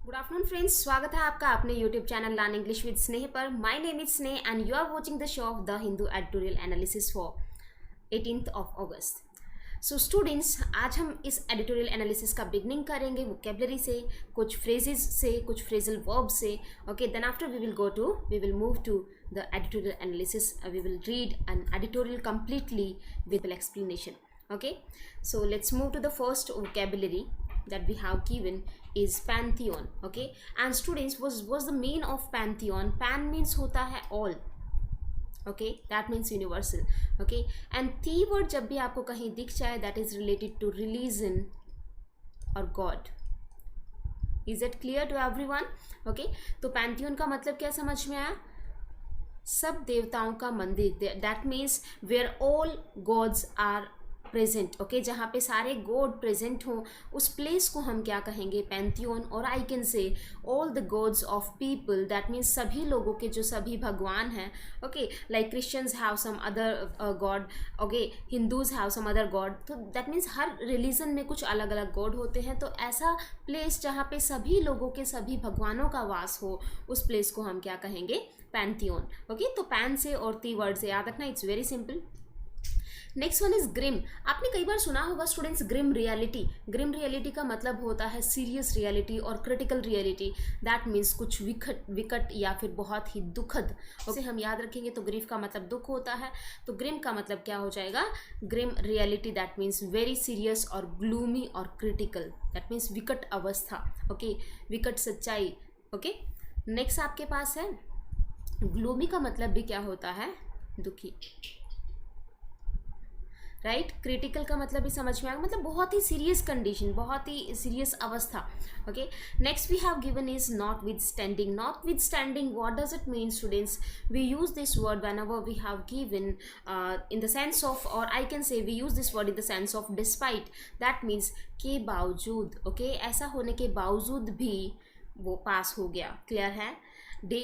Good afternoon friends, स्वागत है आपका अपने YouTube channel learn English with Sneh पर। My name is Sneh and you are watching the show of the Hindu editorial analysis for 18th of August. So students, आज हम इस editorial analysis का beginning करेंगे वोकेबलरी से, कुछ फ्रेजेस से, कुछ फ्रेजल वर्ब से। Okay, then after we will move to the editorial analysis. We will read an editorial completely with explanation. Okay, so let's move to the first vocabulary that we have given is pantheon. Okay, and students, was the mean of pantheon? Pan means होता है all. Okay, that means universal. Okay, and the word जब भी आपको कहीं दिख जाए, that is related to religion or God. Is it clear to everyone? Okay, तो pantheon का मतलब क्या समझ में आया? सब देवताओं का मंदिर, that means where all gods are present. Okay, जहाँ पे सारे गॉड प्रेजेंट हों, उस प्लेस को हम क्या कहेंगे? पैंथियन। और I can say all the gods of people, that means सभी लोगों के जो सभी भगवान हैं। Okay, like Christians have some other god, okay, Hindus have some other god. तो दैट मीन्स हर रिलीजन में कुछ अलग अलग गॉड होते हैं। तो ऐसा प्लेस जहाँ पे सभी लोगों के सभी भगवानों का वास हो, उस प्लेस को हम क्या कहेंगे? पैंथियन। ओके, तो पैन से और ती वर्ड से याद रखना, it's very simple. Next one is grim. आपने कई बार सुना होगा students grim reality. Grim reality का मतलब होता है सीरियस रियलिटी और क्रिटिकल रियलिटी। दैट मीन्स कुछ विकट या फिर बहुत ही दुखद। उसे हम याद रखेंगे तो ग्रीफ का मतलब दुख होता है, तो ग्रिम का मतलब क्या हो जाएगा? Grim reality, that means very serious और ग्लूमी और क्रिटिकल, दैट मीन्स विकट अवस्था। ओके, विकट सच्चाई। ओके, नेक्स्ट आपके पास है ग्लूमी का मतलब भी क्या होता है? दुखी, राइट। क्रिटिकल का मतलब भी समझ में आएगा, मतलब बहुत ही सीरियस कंडीशन, बहुत ही सीरियस अवस्था। Okay, next we have given is notwithstanding. Notwithstanding, what does it mean students? We use this word whenever we have given in the sense of, or I can say we use this word in the sense of despite. That means के बावजूद। Okay, ऐसा होने के बावजूद भी वो पास हो गया। क्लियर है?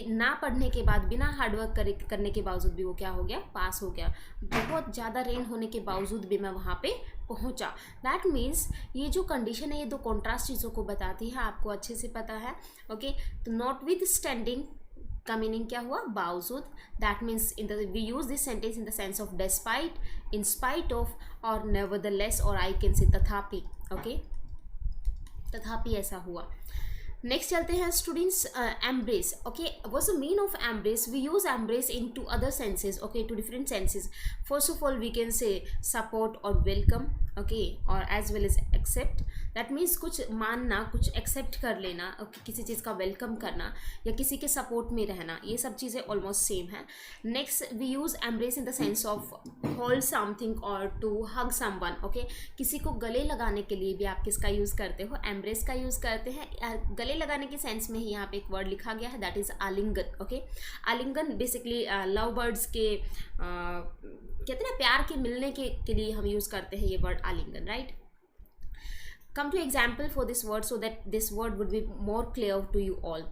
ना पढ़ने के बाद, बिना हार्डवर्क करने के बावजूद भी वो क्या हो गया? पास हो गया। बहुत ज़्यादा रेन होने के बावजूद भी मैं वहाँ पे पहुँचा। दैट मीन्स ये जो कंडीशन है, ये दो कॉन्ट्रास्ट चीज़ों को बताती है, आपको अच्छे से पता है। ओके, तो नॉट विद स्टैंडिंग का मीनिंग क्या हुआ? बावजूद। That means we use this sentence in the sense of despite, in spite of, और नेवरदलेस, और आई कैन से तथापि। ओके, तथापि ऐसा हुआ। नेक्स्ट चलते हैं students, embrace. Okay, what's the mean of embrace? We use embrace in two other senses. Okay, two different senses. First of all we can say support और welcome. Okay, और as well as accept. That means कुछ मानना, कुछ accept कर लेना, किसी चीज़ का welcome करना या किसी के सपोर्ट में रहना, ये सब चीज़ें ऑलमोस्ट सेम है। Next we use embrace in the sense of hold something और टू हग समवन। ओके, किसी को गले लगाने के लिए भी आप किसका यूज़ करते हो? एम्ब्रेस का यूज़ करते हैं। गले लगाने के सेंस में ही यहाँ पे एक वर्ड लिखा गया है, दैट इज आलिंगन। ओके, आलिंगन बेसिकली लव बर्ड्स के कहते हैं प्यार के मिलने के लिए हम यूज करते हैं ये वर्ड आलिंगन, right. Come to example for this word so that this word would be more clear to you all.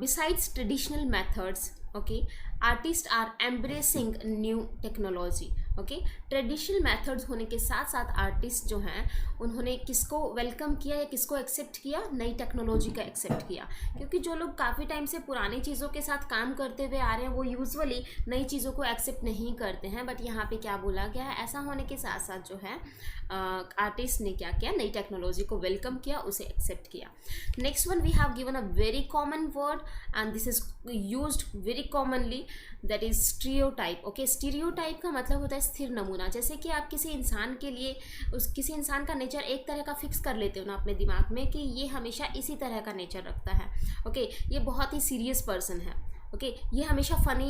Besides traditional methods, okay, artists are embracing new technology. Okay, traditional methods होने के साथ साथ artist जो हैं उन्होंने किसको welcome किया या किसको एक्सेप्ट किया? नई टेक्नोलॉजी का एक्सेप्ट किया। क्योंकि जो लोग काफ़ी टाइम से पुरानी चीज़ों के साथ काम करते हुए आ रहे हैं वो यूजुअली नई चीज़ों को एक्सेप्ट नहीं करते हैं, बट यहाँ पे क्या बोला गया है? ऐसा होने के साथ साथ जो है आर्टिस्ट ने क्या किया? नई टेक्नोलॉजी को वेलकम किया, उसे एक्सेप्ट किया। Next one we have given a very common word and this is used very commonly, that is stereotype. Okay, stereotype का मतलब होता है स्थिर नमूना। जैसे कि आप किसी इंसान के लिए किसी इंसान का नेचर एक तरह का फिक्स कर लेते हो ना अपने दिमाग में कि ये हमेशा इसी तरह का नेचर रखता है। ओके, ये बहुत ही सीरियस पर्सन है। ओके, ये हमेशा फन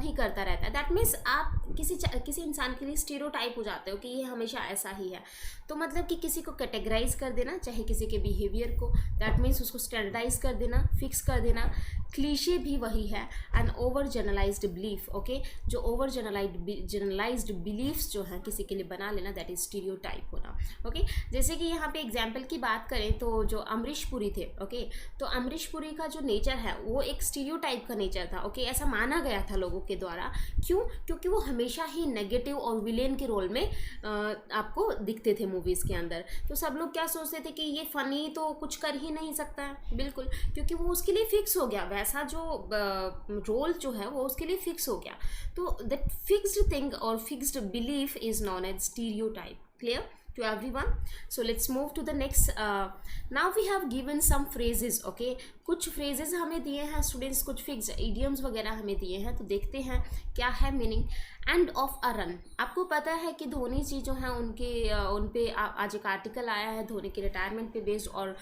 ही करता रहता है। दैट मीन्स आप किसी इंसान के लिए स्टीरियोटाइप हो जाते हो कि ये हमेशा ऐसा ही है। तो मतलब कि किसी को कैटेगराइज कर देना, चाहे किसी के बिहेवियर को, दैट मीन्स उसको स्टैंडर्डाइज कर देना, फिक्स कर देना। क्लीशे भी वही है, and over generalized belief. Okay, जो ओवर जनरलाइज्ड बिलीफ्स जो हैं किसी के लिए बना लेना, दैट इज स्टीरियोटाइप होना। ओके, जैसे कि यहाँ पे एग्जाम्पल की बात करें तो जो अमरीश पुरी थे, ओके, तो अमरीश पुरी का जो नेचर है वो एक स्टीरियोटाइप का नेचर था, ओके, ऐसा माना गया था लोगों के द्वारा। क्यों? क्योंकि वो हमेशा ही नेगेटिव और विलेन के रोल में आपको दिखते थे मूवीज़ के अंदर। तो सब लोग क्या सोचते थे कि ये फ़नी तो कुछ कर ही नहीं सकता है, बिल्कुल, क्योंकि वो उसके लिए फिक्स हो गया, वैसा जो रोल जो है वो उसके लिए फिक्स हो गया। तो दैट फिक्स्ड थिंग और fixed belief is known as stereotype. Clear to everyone? So let's move to the next. Now we have given some phrases, okay? कुछ phrases हमें दिए हैं स्टूडेंट्स, कुछ फिक्स idioms वगैरह हमें दिए हैं, तो देखते हैं क्या है meaning. And of a run, आपको पता है कि धोनी जी जो हैं उन पे आज एक आर्टिकल आया है धोनी की रिटायरमेंट पे बेस्ड, और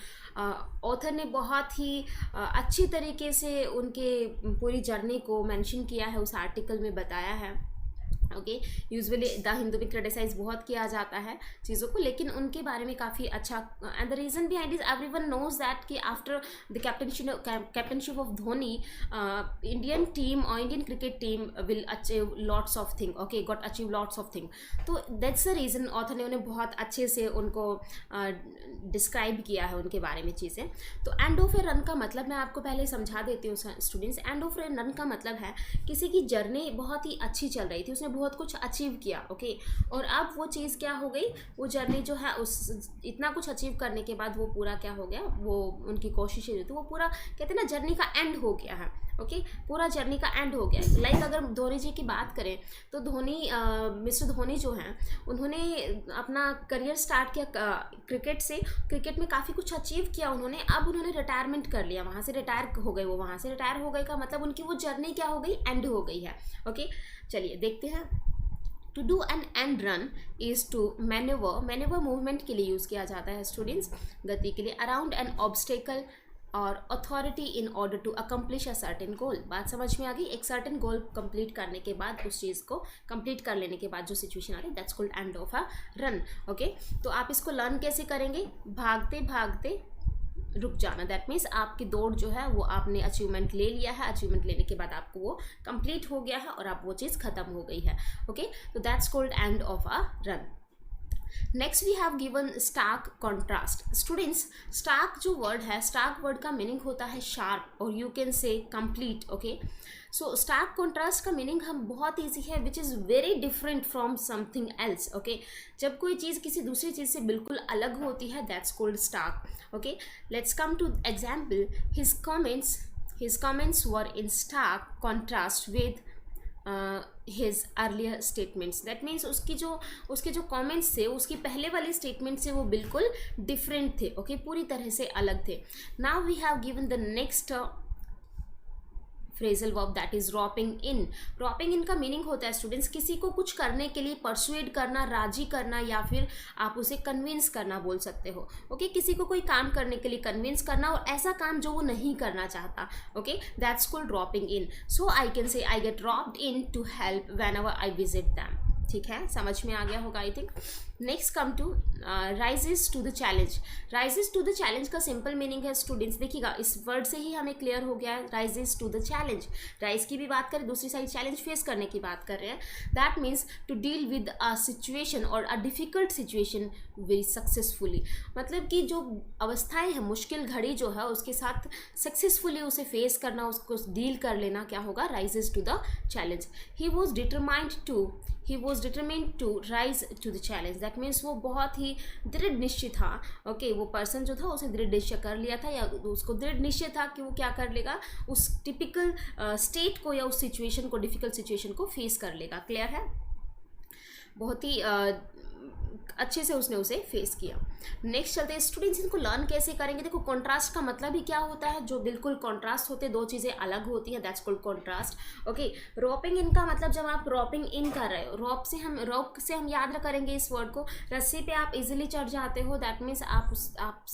ऑथर ने बहुत ही अच्छी तरीके से उनके पूरी जर्नी को मेंशन किया है, उस आर्टिकल में बताया है। ओके, यूजुअली द हिंदू में क्रिटिसाइज बहुत किया जाता है चीज़ों को, लेकिन उनके बारे में काफ़ी अच्छा। And the reason behind is everyone knows that कि after the captaincy of Dhoni, Indian team और Indian cricket team will achieve lots of thing, okay, got achieve lots of thing. तो दैट्स द रीज़न ऑथर ने उन्हें बहुत अच्छे से उनको describe किया है उनके बारे में चीज़ें। तो एंड ऑफ ए रन का मतलब मैं आपको पहले समझा देती हूँ students. End of A run का मतलब है किसी की जर्नी बहुत ही अच्छी चल रही थी, उसने बहुत कुछ अचीव किया, ओके, और अब वो चीज़ क्या हो गई, वो जर्नी जो है उस इतना कुछ अचीव करने के बाद वो पूरा क्या हो गया, वो उनकी कोशिशें जो थी वो पूरा कहते हैं ना जर्नी का एंड हो गया है, ओके, पूरा जर्नी का एंड हो गया। लाइक अगर धोनी जी की बात करें तो धोनी मिस्टर धोनी जो हैं उन्होंने अपना करियर स्टार्ट किया क्रिकेट से, क्रिकेट में काफ़ी कुछ अचीव किया उन्होंने, अब उन्होंने रिटायरमेंट कर लिया, वहाँ से रिटायर हो गए, वो वहाँ से रिटायर हो गए का मतलब उनकी वो जर्नी क्या हो गई, एंड हो गई है, ओके। चलिए देखते हैं। To do an end run is to manoeuvre movement के लिए यूज़ किया जाता है स्टूडेंट्स, गति के लिए, अराउंड एन ऑब्स्टेकल और authority in order to accomplish a certain goal. बात समझ में आ गई? एक सर्टेन गोल कंप्लीट करने के बाद, उस चीज़ को कंप्लीट कर लेने के बाद जो सिचुएशन आ रही है, that's called end of a run, okay. तो आप इसको लर्न कैसे करेंगे? भागते भागते रुक जाना, दैट मीन्स आपकी दौड़ जो है वो आपने अचीवमेंट ले लिया है, अचीवमेंट लेने के बाद आपको वो कंप्लीट हो गया है और अब वो चीज़ खत्म हो गई है, ओके। तो that's called end of a run. Next we have given stark contrast. Students, stark जो वर्ड है, स्टार्क वर्ड का मीनिंग होता है शार्प और you can say complete, okay. So stark contrast का मीनिंग हम बहुत ईजी है, which is very different from something else, okay. जब कोई चीज़ किसी दूसरी चीज़ से बिल्कुल अलग होती है, that's called stark, okay. Let's come to example. His comments were in stark contrast with his earlier statements, that means उसके जो कमेंट्स थे उसकी पहले वाली स्टेटमेंट से वो बिल्कुल डिफरेंट थे, ओके, पूरी तरह से अलग थे। Now we have given the next phrasal verb, that is roping in. Roping in का मीनिंग होता है स्टूडेंट्स किसी को कुछ करने के लिए परसुएड करना, राजी करना, या फिर आप उसे कन्विंस करना बोल सकते हो, ओके। किसी को कोई काम करने के लिए कन्विंस करना, और ऐसा काम जो वो नहीं करना चाहता, okay, that's called roping in. So I can say I get roped in to help whenever I visit them. ठीक है, समझ में आ गया होगा I think. Next come to rises to the challenge. Rises to the challenge का simple meaning है students, देखिएगा इस वर्ड से ही हमें क्लियर हो गया है, rises to the challenge. Rise की भी बात करें, दूसरी साइड चैलेंज फेस करने की बात कर रहे हैं, that means to deal with a situation और a difficult situation very successfully. मतलब कि जो अवस्थाएं हैं, मुश्किल घड़ी जो है उसके साथ सक्सेसफुली उसे फेस करना, उसको डील कर लेना क्या होगा, rises to the challenge. He was determined to rise to the challenge, that means वो बहुत ही दृढ़ निश्चय था, ओके। वो पर्सन जो था उसने दृढ़ निश्चय कर लिया था, या उसको दृढ़ निश्चय था कि वो क्या कर लेगा, उस टिपिकल स्टेट को या उस सिचुएशन को, डिफिकल्ट सिचुएशन को फेस कर लेगा। क्लियर है? बहुत ही अच्छे से उसने उसे फेस किया। नेक्स्ट चलते हैं स्टूडेंट्स, इनको लर्न कैसे करेंगे। देखो कॉन्ट्रास्ट का मतलब ही क्या होता है, जो बिल्कुल कॉन्ट्रास्ट होते, दो चीज़ें अलग होती है, that's called contrast, okay. रॉपिंग in का मतलब जब आप रॉपिंग इन कर रहे हो, रॉप से हम याद करेंगे इस वर्ड को, रस्सी पे आप इजीली चढ़ जाते हो, दैट मीन्स आप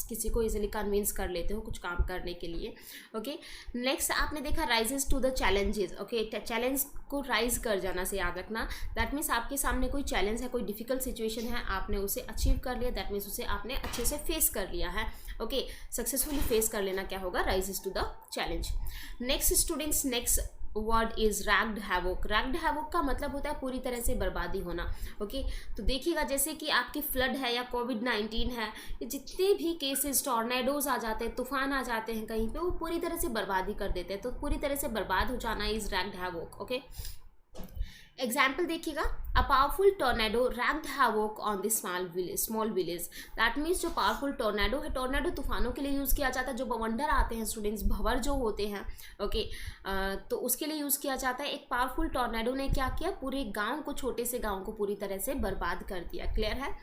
किसी को इजीली कन्विंस कर लेते हो कुछ काम करने के लिए, ओके। नेक्स्ट आपने देखा rises to the challenges, okay. Challenge को राइज कर जाना से याद रखना, दैट मीन्स आपके सामने कोई चैलेंज है, कोई डिफिकल्ट सिचुएशन है, आपने उसे अचीव कर लिया, दैट मीन्स उसे आपने अच्छे से फेस कर लिया है, ओके। सक्सेसफुली फेस कर लेना क्या होगा, rises to the challenge. Next students, next word is ragged havoc. Ragged havoc का मतलब होता है पूरी तरह से बर्बादी होना। ओके, तो देखिएगा जैसे कि आपकी फ्लड है या कोविड-19 है, ये जितने भी केसेस, टॉर्नेडोज आ जाते हैं, तूफान आ जाते हैं कहीं पे, वो पूरी तरह से बर्बादी कर देते हैं। तो पूरी तरह से बर्बाद हो जाना is ragged havoc. Okay, example देखिएगा, a powerful tornado ragged havoc on the small village. That means जो पावरफुल टोर्नेडो है, टोर्नेडो तूफानों के लिए यूज़ किया जाता है, जो बवंडर आते हैं स्टूडेंट्स, भंवर जो होते हैं, ओके, तो उसके लिए यूज़ किया जाता है। एक पावरफुल टोर्नेडो ने क्या किया, पूरे गांव को, छोटे से गांव को पूरी तरह से बर्बाद कर दिया। क्लियर है।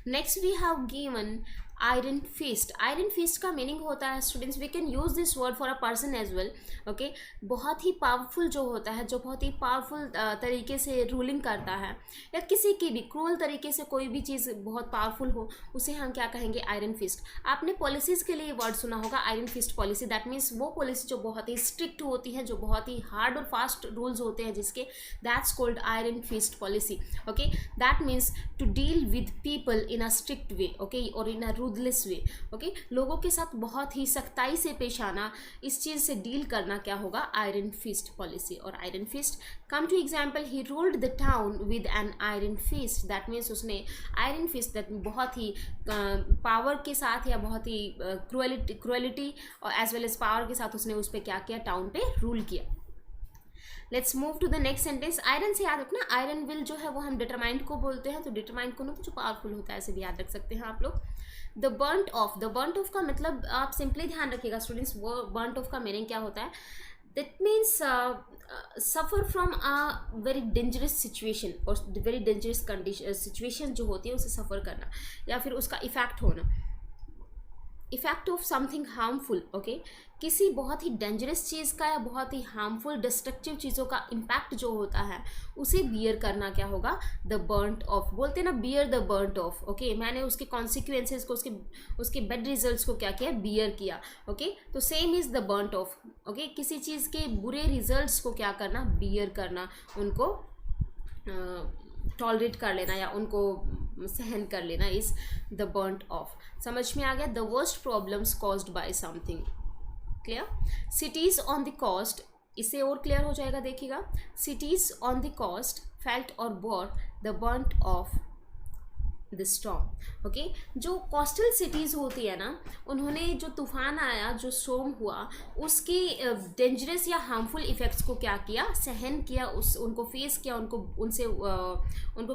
Next we have given iron fist. Iron fist का मीनिंग होता है students, we can use this word for a person as well. Okay, बहुत ही पावरफुल जो होता है, जो बहुत ही पावरफुल तरीके से रूलिंग करता है, या किसी की भी क्रूअल तरीके से कोई भी चीज़ बहुत पावरफुल हो, उसे हम क्या कहेंगे, आयरन फिस्ट। आपने पॉलिसीज़ के लिए वर्ड सुना होगा, iron fist policy. That means वो पॉलिसी जो बहुत ही स्ट्रिक्ट होती है, जो बहुत ही हार्ड और फास्ट रूल्स होते हैं जिसके, that's called iron fist policy. Okay, that means to deal with people in a strict way, okay, और in a ruthless way. Okay, लोगों के साथ बहुत ही सख्ताई से पेश आना, इस चीज़ से डील करना क्या होगा, आयरन फिस्ट पॉलिसी। और iron fist, come to example, he ruled the town with an iron fist. That means उसने आयरन फिस्ट, दैट बहुत ही पावर के साथ या बहुत ही क्रुएलिटी और एज वेल एज पावर के साथ उसने उस पर क्या किया, टाउन पे रूल किया। Let's move to the next sentence. Iron से याद रखना, आयरन विल जो है वो हम डिटरमाइंड को बोलते हैं, तो डिटरमाइंड को ना तो जो पावरफुल होता है, ऐसे भी याद रख सकते हैं आप लोग। The brunt of, the brunt of का मतलब आप सिंपली ध्यान रखिएगा स्टूडेंट्स, वो बर्न्ट ऑफ का मीनिंग क्या होता है, that means suffer from a very dangerous situation, और वेरी डेंजरस कंडीशन, सिचुएशन जो होती है उसे सफ़र करना, या फिर उसका इफेक्ट होना, effect of something harmful. Okay, किसी बहुत ही डेंजरस चीज़ का या बहुत ही हार्मफुल डिस्ट्रक्टिव चीज़ों का इम्पैक्ट जो होता है उसे बियर करना क्या होगा, द बर्न्ट ऑफ। बोलते हैं ना, bear the brunt of. Okay, मैंने उसके कॉन्सिक्वेंसेज को, उसके बैड रिजल्ट्स को क्या किया, बियर किया। ओके, तो same is the brunt of. Okay, किसी चीज़ के बुरे रिजल्ट्स को क्या करना, बियर करना, उनको टॉलरेट कर लेना या उनको सहन कर लेना, इज द बर्न्ट ऑफ। समझ में आ गया। The worst problems caused by something. Clear. Cities on the coast, इससे और क्लियर हो जाएगा, देखिएगा, cities on the coast felt और bore the brunt of the storm. Okay, जो कोस्टल सिटीज़ होती है ना, उन्होंने जो तूफान आया, जो स्टॉर्म हुआ, उसके डेंजरस या हार्मफुल इफ़ेक्ट्स को क्या किया, सहन किया, उनको फेस किया, उनको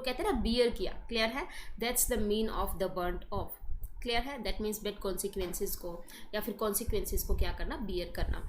कहते हैं ना, बियर किया। क्लियर है। That's the mean of the brunt of. Clear है। दैट मीन्स बैड कॉन्सिक्वेंसेज को या फिर कॉन्सिक्वेंसेज को क्या करना, बियर करना,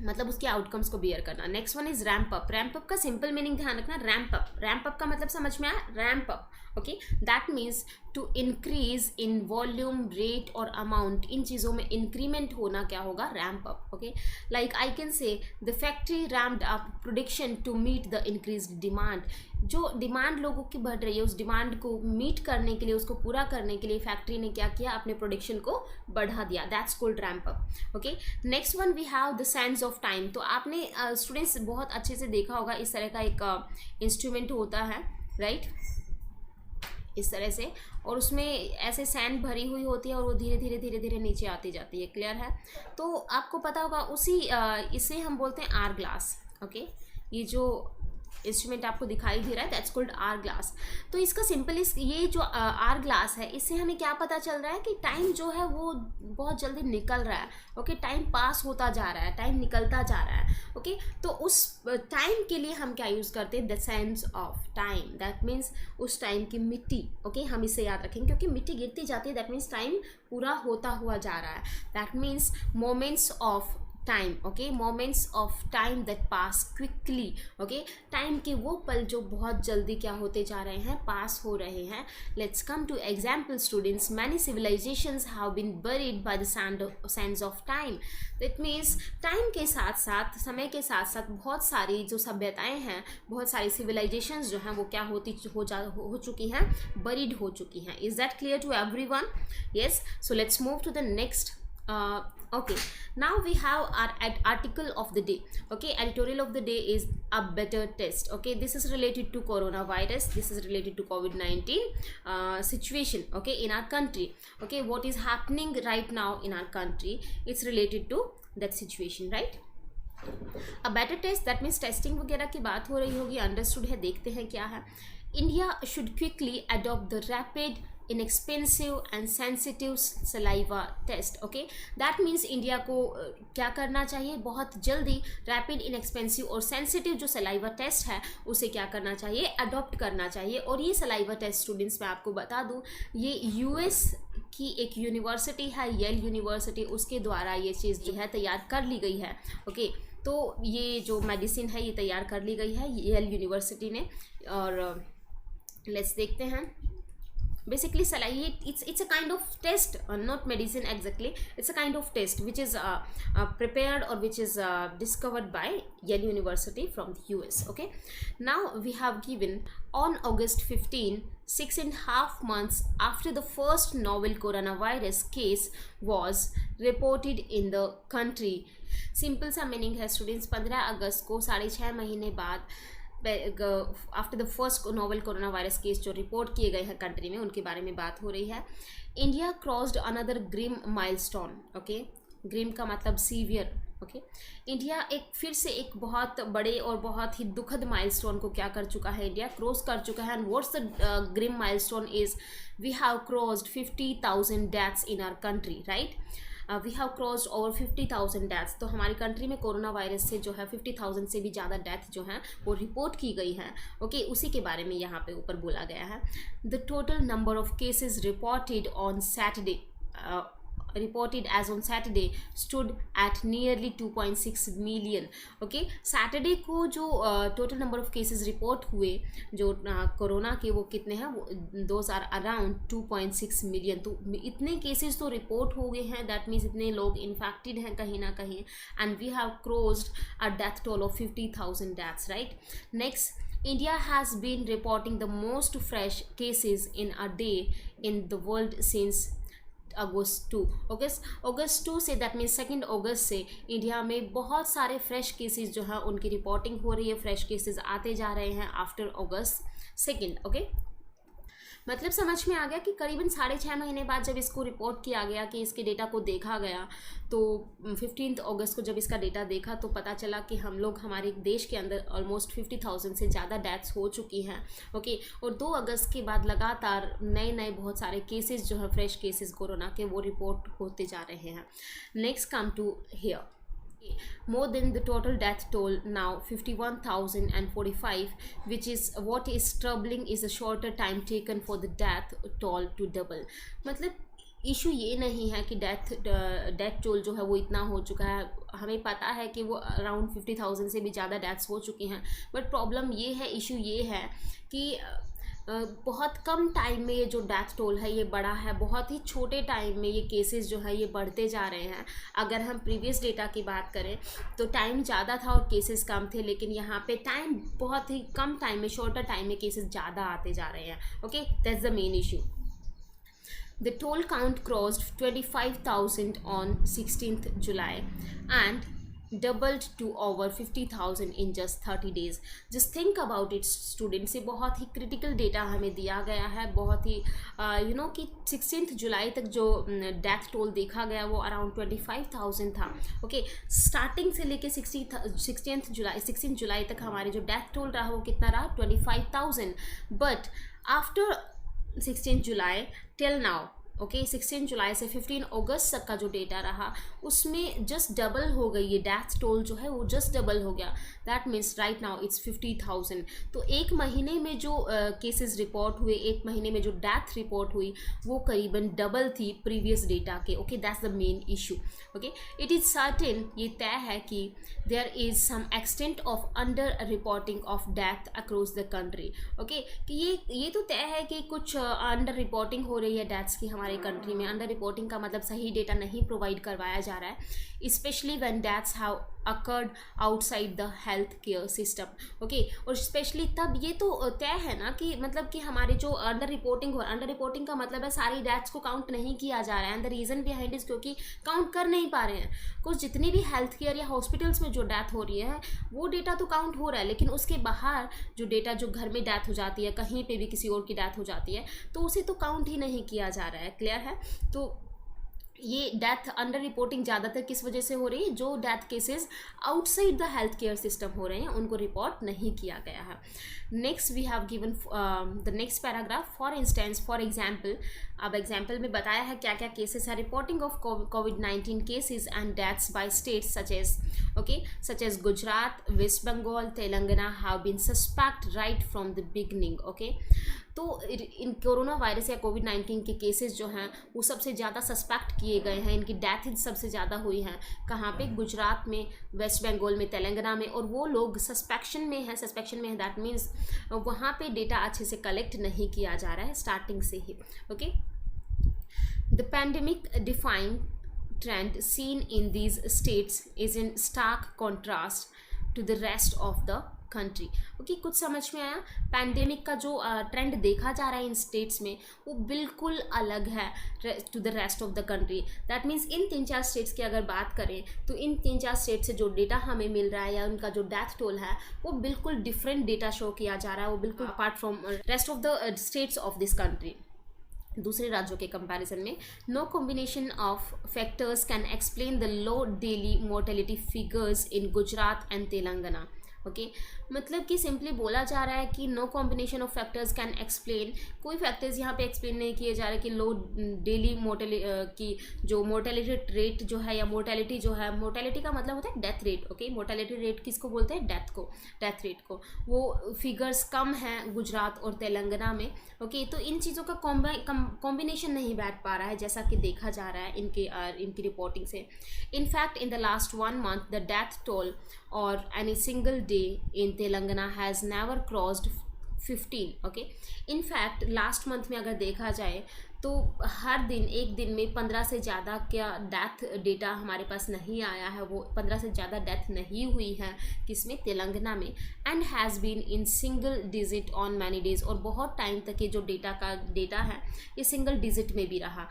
मतलब उसके आउटकम्स को बियर करना। Next one is ramp up. Ramp up का सिंपल मीनिंग ध्यान रखना, रैम्प अप। रैम्प अप का मतलब समझ में आया, ramp up. Okay, that means to increase in volume, rate और अमाउंट, इन चीज़ों में इंक्रीमेंट होना क्या होगा, ramp up. Okay, like I can say the factory ramped up production to meet the increase demand. जो डिमांड लोगों की बढ़ रही है, उस डिमांड को मीट करने के लिए, उसको पूरा करने के लिए फैक्ट्री ने क्या किया, अपने प्रोडक्शन को बढ़ा दिया। That's called ramp up. Okay, next one we have the sense of time. तो आपने स्टूडेंट्स बहुत अच्छे से देखा होगा, इस तरह का एक इंस्ट्रूमेंट होता है, राइट, इस तरह से, और उसमें ऐसे सैंड भरी हुई होती है और वो धीरे धीरे धीरे धीरे नीचे आती जाती है। क्लियर है। तो आपको पता होगा उसी इसे हम बोलते हैं आर ग्लास। ओके, ये जो इंस्ट्रूमेंट आपको दिखाई दे रहा है, दैट्स कॉल्ड आर ग्लास। तो इसका सिंपल ये जो आर ग्लास है, इससे हमें क्या पता चल रहा है कि टाइम जो है वो बहुत जल्दी निकल रहा है। ओके, टाइम पास होता जा रहा है, टाइम निकलता जा रहा है। ओके, तो उस टाइम के लिए हम क्या यूज़ करते हैं, the sense of time. That means उस टाइम की मिट्टी। ओके, हम इसे याद रखेंगे क्योंकि मिट्टी गिरती जाती है, दैट मीन्स टाइम पूरा होता हुआ जा रहा है। That means moments of time. Okay, moments of time that pass quickly. Okay, time के वो पल जो बहुत जल्दी क्या होते जा रहे हैं, पास हो रहे हैं। Let's come to example students. Many civilizations have been buried by the sands of time. That means time के साथ साथ, समय के साथ साथ बहुत सारी जो सभ्यताएं हैं, बहुत सारी सिविलाइजेशंस जो हैं वो क्या हो चुकी हैं, बरीड हो चुकी हैं। Is that clear to everyone? Yes. So let's move to the next. Okay, now we have our article of the day. Okay, editorial of the day is a better test. Okay, this is related to coronavirus, this is related to COVID-19 situation, okay, in our country. Okay, what is happening right now in our country, it's related to that situation, right? A better test, that means testing वगैरह की बात हो रही होगी, understood है, देखते हैं क्या है. India should quickly adopt the rapid inexpensive and sensitive saliva test. Okay, that means India को क्या करना चाहिए, बहुत जल्दी रैपिड इनएक्सपेंसिव और सेंसिटिव जो सलाइवा टेस्ट है उसे क्या करना चाहिए, अडॉप्ट करना चाहिए. और ये सलाइवा टेस्ट स्टूडेंट्स मैं आपको बता दूं, ये यूएस की एक यूनिवर्सिटी है, येल यूनिवर्सिटी, उसके द्वारा ये चीज़ जो है तैयार कर ली गई है. ओके, तो ये जो मेडिसिन है ये तैयार कर ली गई है येल यूनिवर्सिटी ने. और लेट्स देखते हैं. Basically salivary, it's a kind of test, not medicine exactly, it's a kind of test which is prepared or which is discovered by Yale University from the US. Okay, now we have given on August 15, 6.5 months after the first novel coronavirus case was reported in the country. Simple सा meaning है students, 15 अगस्त को 6.5 महीने बाद after the first novel corona virus case जो report किए गए हैं country में, उनके बारे में बात हो रही है. India crossed another grim milestone. Okay, grim का मतलब सीवियर. ओके, इंडिया एक फिर से एक बहुत बड़े और बहुत ही दुखद माइलस्टोन को क्या कर चुका है, इंडिया क्रॉस कर चुका है. And what's the grim milestone is, we have crossed 50,000 deaths in our country. Right, we have crossed over 50,000 deaths. तो हमारी कंट्री में कोरोना वायरस से जो है 50,000 से भी ज़्यादा डेथ जो हैं वो रिपोर्ट की गई हैं. ओके, उसी के बारे में यहाँ पे ऊपर बोला गया है. The total number of cases reported on Saturday, reported as on Saturday stood at nearly 2.6 million. Okay, Saturday को जो total number of cases report हुए जो कोरोना के, वो कितने हैं, वो दोज आर अराउंड 2.6 मिलियन. तो इतने केसेस तो रिपोर्ट हो गए हैं, दैट मीन्स इतने लोग इन्फेक्टेड हैं कहीं ना कहीं. And we have crossed a death toll of 50,000 deaths. Right, next, India has been reporting the most fresh cases in a day in the world since August 2. Okay, अगस्त 2 से, that means 2 अगस्त से India में बहुत सारे fresh cases जो हैं उनकी reporting हो रही है. फ्रेश केसेस आते जा रहे हैं आफ्टर अगस्त 2. ओके, मतलब समझ में आ गया कि करीबन 6.5 महीने बाद जब इसको रिपोर्ट किया गया कि इसके डेटा को देखा गया, तो 15 अगस्त को जब इसका डेटा देखा तो पता चला कि हम लोग, हमारे देश के अंदर ऑलमोस्ट 50,000 से ज़्यादा डेथ्स हो चुकी हैं. ओके, और 2 अगस्त के बाद लगातार नए बहुत सारे केसेस जो है फ्रेश केसेस कोरोना के वो रिपोर्ट होते जा रहे हैं. Next come to here, more than the total death toll now 51,045, which is what is troubling is a shorter time taken for the death toll to double. मतलब issue ये नहीं है कि डेथ टोल जो है वो इतना हो चुका है, हमें पता है कि वो अराउंड 50,000 से भी ज़्यादा डेथ्स हो चुकी हैं. बट प्रॉब्लम ये है, इशू ये है कि बहुत कम टाइम में ये जो डेथ टोल है ये बढ़ा है. बहुत ही छोटे टाइम में ये केसेस जो है ये बढ़ते जा रहे हैं. अगर हम प्रीवियस डेटा की बात करें तो टाइम ज़्यादा था और केसेस कम थे, लेकिन यहाँ पे टाइम बहुत ही कम टाइम में, शॉर्टर टाइम में केसेस ज़्यादा आते जा रहे हैं. Okay, that's the main issue. The toll count crossed 25,000 on 16th July and doubled to over 50,000 in just 30 days. Just think about it students, ये बहुत ही क्रिटिकल डेटा हमें दिया गया है. बहुत ही कि 16th जुलाई तक जो डेथ टोल देखा गया वो अराउंड 25,000 था. ओके, स्टार्टिंग से लेके 16 जुलाई तक हमारे जो डेथ टोल रहा वो कितना रहा, 25,000. But after 16 July till now, okay, 16 जुलाई से 15 अगस्त तक का जो डेटा रहा उसमें जस्ट डबल हो गई ये डेथ टोल जो है, वो जस्ट डबल हो गया. That means right now it's 50,000. तो एक महीने में जो केसेस रिपोर्ट हुए, एक महीने में जो डेथ रिपोर्ट हुई वो करीबन डबल थी प्रीवियस डेटा के. Okay, that's the main issue. Okay, it is certain, ये तय है कि there is some extent of under reporting of death across the country. Okay, कि ये तो तय है कि कुछ अंडर रिपोर्टिंग हो रही है डेथ्स की हमारे कंट्री में. अंडर रिपोर्टिंग का मतलब सही डेटा नहीं प्रोवाइड करवाया जा रहा है, specially when deaths have occurred outside the health care system. Okay, और स्पेशली तब ये तो तय है ना कि मतलब कि हमारे जो अंडर रिपोर्टिंग हो, अंडर रिपोर्टिंग का मतलब है सारी डेथ्स को काउंट नहीं किया जा रहा है. And the reason behind is क्योंकि काउंट कर नहीं पा रहे हैं. कुछ जितनी भी हेल्थ केयर या हॉस्पिटल्स में जो डेथ हो रही है वो डेटा तो काउंट हो रहा है, लेकिन उसके बाहर जो डेटा, जो घर में डेथ हो जाती है, कहीं पे भी किसी और की डेथ हो जाती है, तो उसे तो काउंट ही नहीं किया जा रहा है. क्लियर है? तो ये डेथ अंडर रिपोर्टिंग ज़्यादातर किस वजह से हो रही है, जो death cases outside the health care system हो रहे हैं उनको रिपोर्ट नहीं किया गया है. Next we have given the next paragraph. For instance, for example, अब एग्जाम्पल में बताया है क्या क्या केसेस है. Reporting of COVID-19 cases and deaths by states such as Gujarat, West Bengal, Telangana have been suspect right from the beginning. Okay, तो इन corona virus या कोविड-19 के केसेस जो हैं वो सबसे ज़्यादा सस्पेक्ट किए गए हैं. इनकी डेथ सबसे ज़्यादा हुई हैं कहाँ पे, गुजरात में, वेस्ट बंगाल में, तेलंगाना में. और वो लोग सस्पेक्शन में है दैट मीन्स वहाँ पे डेटा अच्छे से कलेक्ट नहीं किया जा रहा है स्टार्टिंग से ही. Okay, the pandemic defined trend seen in these states is in stark contrast to the rest of the country. Okay, कुछ समझ में आया. पैंडेमिक का जो ट्रेंड देखा जा रहा है इन स्टेट्स में वो बिल्कुल अलग है to the rest of the country. That means in 3-4 states की अगर बात करें तो इन 3-4 स्टेट से जो डेटा हमें मिल रहा है या उनका जो डेथ टोल है वो बिल्कुल डिफरेंट डेटा शो किया जा रहा है, वो बिल्कुल apart from rest of the states of this country. दूसरे राज्यों के कंपैरिजन में no combination of factors can explain the low daily mortality figures in Gujarat and Telangana. Okay, मतलब कि सिंपली बोला जा रहा है कि no combination of factors can explain, कोई फैक्टर्स यहाँ पे एक्सप्लेन नहीं किए जा रहे कि लो डेली की जो मोर्टेलिटी रेट जो है या मोर्टेलिटी जो है, मोर्टेलिटी का मतलब होता है death rate. Okay, mortality rate किसको बोलते हैं, डेथ रेट को. वो फिगर्स कम हैं गुजरात और तेलंगाना में. ओके, तो इन चीज़ों का कॉम्बिनेशन नहीं बैठ पा रहा है जैसा कि देखा जा रहा है इनकी रिपोर्टिंग से. In fact in the last 1 month the death toll or any single day in Telangana has never crossed 15. Okay, in fact last month में अगर देखा जाए तो हर दिन एक दिन में 15 से ज़्यादा क्या डेथ डेटा हमारे पास नहीं आया है, वो 15 से ज़्यादा डेथ नहीं हुई है किसमें, तेलंगाना में. And has been in single digit on many days, और बहुत टाइम तक ये जो डेटा है ये सिंगल डिजिट में भी रहा.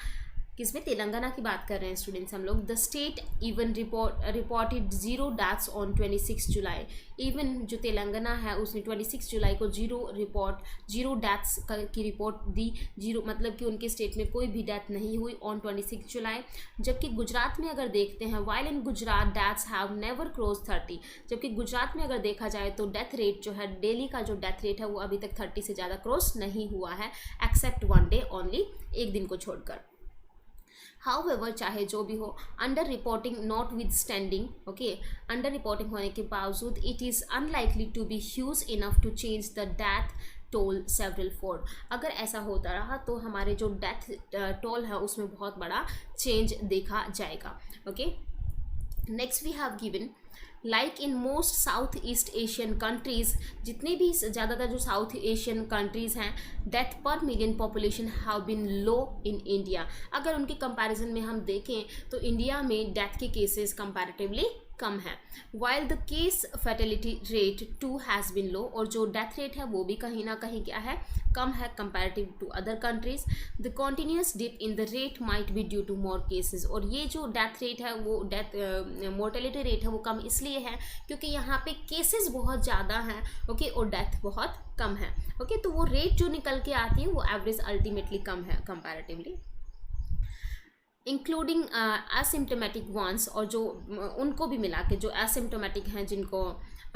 किसमें, तेलंगाना की बात कर रहे हैं स्टूडेंट्स हम लोग. The state even reported 0 deaths on 26 July. Even जो तेलंगाना है उसने 26 जुलाई को 0 डेथ्स की रिपोर्ट दी. 0 मतलब कि उनके स्टेट में कोई भी डेथ नहीं हुई ऑन 26 जुलाई. जबकि गुजरात में अगर देखते हैं, while in Gujarat deaths have never cross 30. जबकि गुजरात में अगर देखा जाए तो डेथ रेट जो है, डेली का जो डेथ रेट है वो अभी तक 30 से ज़्यादा क्रॉस नहीं हुआ है, एक्सेप्ट 1 डे ओनली, एक दिन को छोड़कर. हाउएवर, चाहे जो भी हो, under reporting notwithstanding, okay, under reporting होने के बावजूद it is unlikely to be huge enough to change the death toll several fold. अगर ऐसा होता रहा तो हमारे जो डेथ टोल है उसमें बहुत बड़ा चेंज देखा जाएगा. Okay, next we have given like in most South East Asian countries, जितने भी ज़्यादातर जो साउथ एशियन कंट्रीज़ हैं, death per million population have been low in India. अगर उनके कंपैरिजन में हम देखें तो इंडिया में डेथ के केसेस कंपैरेटिवली कम है. While the case fertility rate too has been low, और जो डेथ रेट है वो भी कहीं ना कहीं क्या है, कम है comparative to other countries. The continuous dip in the rate might be due to more cases, और ये जो डेथ रेट है वो मोर्टेलिटी रेट है वो कम इसलिए है क्योंकि यहाँ पे केसेस बहुत ज़्यादा हैं. ओके, और डेथ बहुत कम है. ओके, तो वो रेट जो निकल के आती है वो एवरेज अल्टीमेटली कम है कंपैरेटिवली. इंक्लूडिंग एसिम्टोमेटिक वंस, और जो उनको भी मिला के जो एसिम्टोमेटिक हैं, जिनको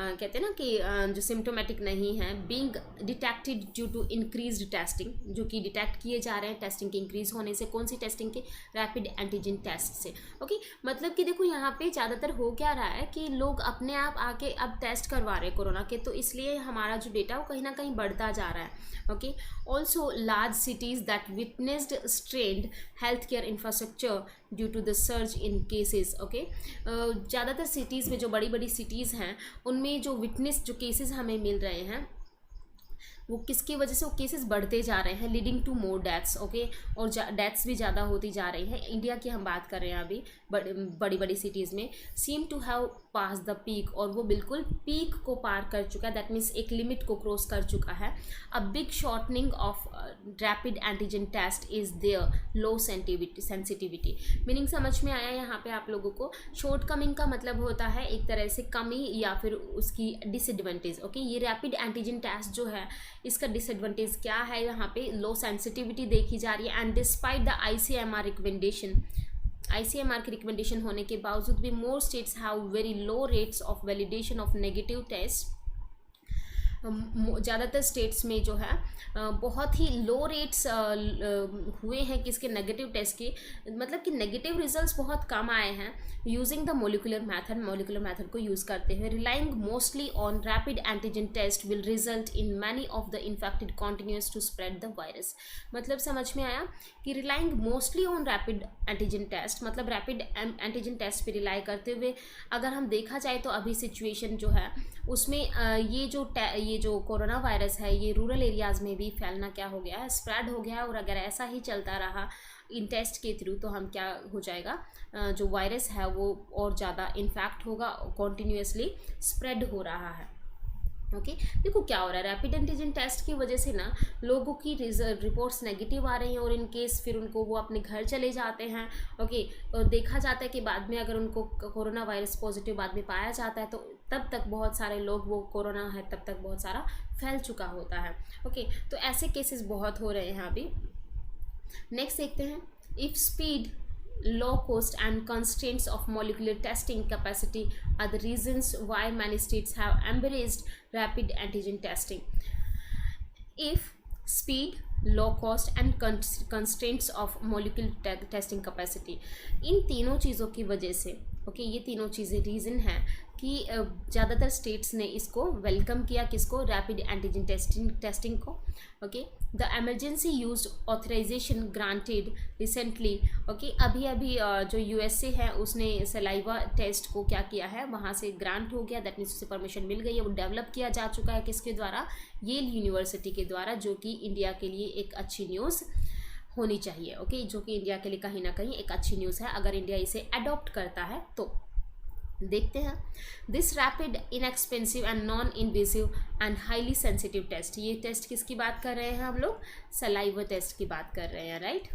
कहते हैं ना कि जो सिम्टोमेटिक नहीं हैं, being detected due to increased testing, जो कि डिटेक्ट किए जा रहे हैं टेस्टिंग के इंक्रीज होने से. कौन सी टेस्टिंग के, रैपिड एंटीजन टेस्ट से. ओके, मतलब कि देखो यहाँ पे ज़्यादातर हो क्या रहा है कि लोग अपने आप आके अब टेस्ट करवा रहे हैं कोरोना के, तो इसलिए हमारा जो डेटा वो कहीं ना कहीं बढ़ता जा रहा है. Okay, also large cities that witnessed strained health care infrastructure due to the surge in cases. Okay, ज़्यादातर सिटीज़ में जो बड़ी बड़ी सिटीज़ हैं उनमें जो विटनेस जो केसेस हमें मिल रहे हैं वो किसकी वजह से वो केसेस बढ़ते जा रहे हैं, leading to more deaths. Okay, और डेथ्स भी ज़्यादा होती जा रही हैं. इंडिया की हम बात कर रहे हैं अभी, बड़ी बड़ी सिटीज़ में seem to have passed the peak, और वो बिल्कुल पीक को पार कर चुका है. दैट मीन्स एक लिमिट को क्रॉस कर चुका है. A big shortening of rapid antigen test is there, low sensitivity. Meaning समझ में आया यहाँ पे आप लोगों को. शॉर्टकमिंग का मतलब होता है एक तरह से कमी या फिर उसकी डिसएडवांटेज. ओके, ये रैपिड एंटीजन टेस्ट जो है इसका डिसएडवांटेज क्या है, यहाँ पे लो सेंसिटिविटी देखी जा रही है. And despite the ICMR recommendation, ICMR की रिकमेंडेशन होने के बावजूद भी more states have very low rates of validation of negative test. ज़्यादातर स्टेट्स में जो है बहुत ही लो रेट्स हुए हैं किसके नेगेटिव टेस्ट के, मतलब कि नेगेटिव रिजल्ट्स बहुत कम आए हैं यूजिंग द मोलिकुलर मेथड को यूज़ करते हुए। Relying mostly on rapid antigen test will result in many of the infected continues to spread the virus. मतलब समझ में आया कि relying mostly on rapid antigen test, मतलब रैपिड एंटीजन टेस्ट पे रिलाई करते हुए अगर हम देखा जाए तो अभी सिचुएशन जो है उसमें ये जो कोरोना वायरस है ये रूरल एरियाज़ में भी फैलना क्या हो गया है, स्प्रेड हो गया है। और अगर ऐसा ही चलता रहा इन टेस्ट के थ्रू तो हम क्या हो जाएगा, जो वायरस है वो और ज़्यादा इन्फेक्ट होगा, कॉन्टिन्यूसली स्प्रेड हो रहा है। ओके देखो क्या हो रहा है, रैपिड एंटीजन टेस्ट की वजह से ना लोगों की रिपोर्ट्स नेगेटिव आ रही हैं और इन केस फिर उनको वो अपने घर चले जाते हैं। ओके और देखा जाता है कि बाद में अगर उनको कोरोना वायरस पॉजिटिव बाद में पाया जाता है तो तब तक बहुत सारे लोग वो कोरोना है तब तक बहुत सारा फैल चुका होता है। ओके तो ऐसे केसेस बहुत हो रहे हैं अभी। नेक्स्ट देखते हैं, if speed, low cost and constraints of molecular testing capacity are the reasons why many states have embraced rapid antigen testing. If speed, low cost and constraints of molecular testing capacity, इन तीनों चीज़ों की वजह से ये तीनों चीज़ें reason हैं कि ज़्यादातर स्टेट्स ने इसको वेलकम किया, किसको, रैपिड एंटीजन टेस्टिंग को। Okay the emergency use authorisation granted recently. Okay अभी जो USA है उसने सलाइवा टेस्ट को क्या किया है, वहाँ से ग्रांट हो गया, दैट मीन्स उसे परमिशन मिल गई है, वो डेवलप किया जा चुका है किसके द्वारा, येल यूनिवर्सिटी के द्वारा, जो कि इंडिया के लिए एक अच्छी न्यूज़ होनी चाहिए। ओके जो कि इंडिया के लिए कहीं ना कहीं एक अच्छी न्यूज़ है अगर इंडिया इसे अडॉप्ट करता है तो। देखते हैं, this rapid, inexpensive and non invasive and highly sensitive test, ये टेस्ट किसकी बात कर रहे हैं हम लोग, सलाइवा टेस्ट की बात कर रहे हैं, right.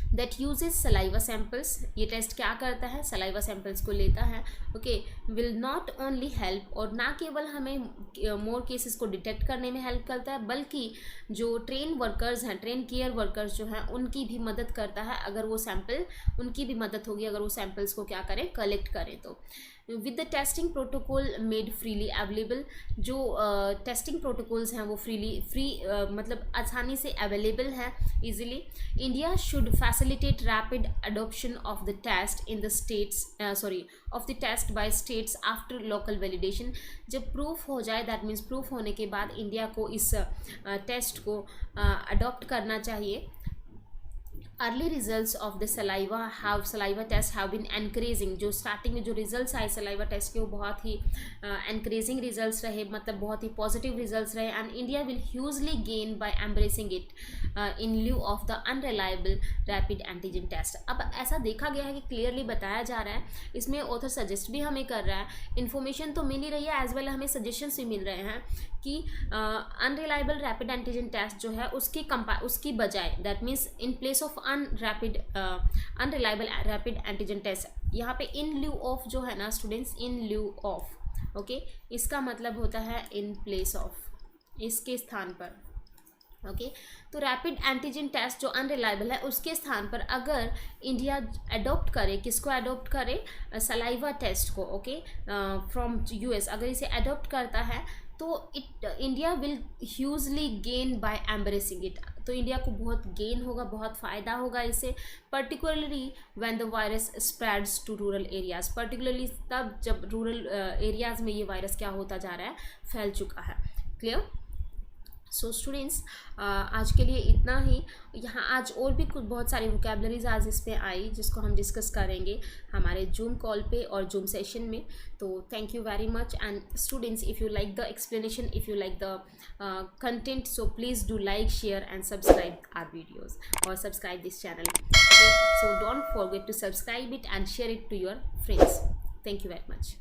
That usage saliva samples, ये टेस्ट क्या करता है, सलाइवा सैम्पल्स को लेता है। Okay will not only help, और ना केवल हमें मोर केसेस को डिटेक्ट करने में हेल्प करता है बल्कि जो ट्रेन वर्कर्स हैं, ट्रेन केयर वर्कर्स जो हैं उनकी भी मदद करता है, अगर वो सैंपल, उनकी भी मदद होगी अगर वो सैम्पल्स को क्या करें, कलेक्ट करें तो। With the testing protocol made freely available, जो टेस्टिंग प्रोटोकॉल्स हैं वो मतलब आसानी से अवेलेबल हैं easily. India should facilitate rapid adoption of the test in the states of the test by states after local validation. जब प्रूफ हो जाए, दैट मीन्स प्रूफ होने के बाद इंडिया को इस टेस्ट को अडॉप्ट करना चाहिए। Early results of the saliva test have been encouraging, जो स्टार्टिंग में जो रिजल्ट्स आए सलाइवा टेस्ट के वो बहुत ही एनकरेजिंग रिजल्ट्स रहे, मतलब बहुत ही पॉजिटिव रिजल्ट्स रहे। And India will hugely gain by embracing it in lieu of the unreliable rapid antigen test. अब ऐसा देखा गया है कि क्लियरली बताया जा रहा है, इसमें ऑथर सजेस्ट भी हमें कर रहा है, इन्फॉर्मेशन तो मिल ही रही है एज वेल हमें सजेशंस भी मिल रहे हैं कि अनरिलायबल रैपिड एंटीजन टेस्ट जो है उसकी बजाय, that means in place of unreliable rapid antigen test, यहाँ पे इन ल्यू ऑफ जो है ना students, in lieu of, okay इसका मतलब होता है इन प्लेस ऑफ, इसके स्थान पर। ओके तो रैपिड एंटीजन टेस्ट जो अनरिलायबल है उसके स्थान पर अगर इंडिया अडॉप्ट करे, किसको अडॉप्ट करे, सलाइवा टेस्ट को, ओके फ्रॉम US, अगर इसे अडॉप्ट करता है तो India will hugely gain by embracing it, तो इंडिया को बहुत गेन होगा, बहुत फ़ायदा होगा इससे, particularly when the virus spreads to rural areas, particularly तब जब रूरल एरियाज़ में ये वायरस क्या होता जा रहा है, फैल चुका है। क्लियर। सो स्टूडेंट्स आज के लिए इतना ही। यहाँ आज और भी कुछ बहुत सारी वोकेबलरीज आज इस पे आई जिसको हम डिस्कस करेंगे हमारे जूम कॉल पे और जूम सेशन में। तो thank you very much and students, if you like the explanation, if you like the content, so please do like, share and subscribe our videos और subscribe this channel. So don't forget to subscribe it and share it to your friends. Thank you very much.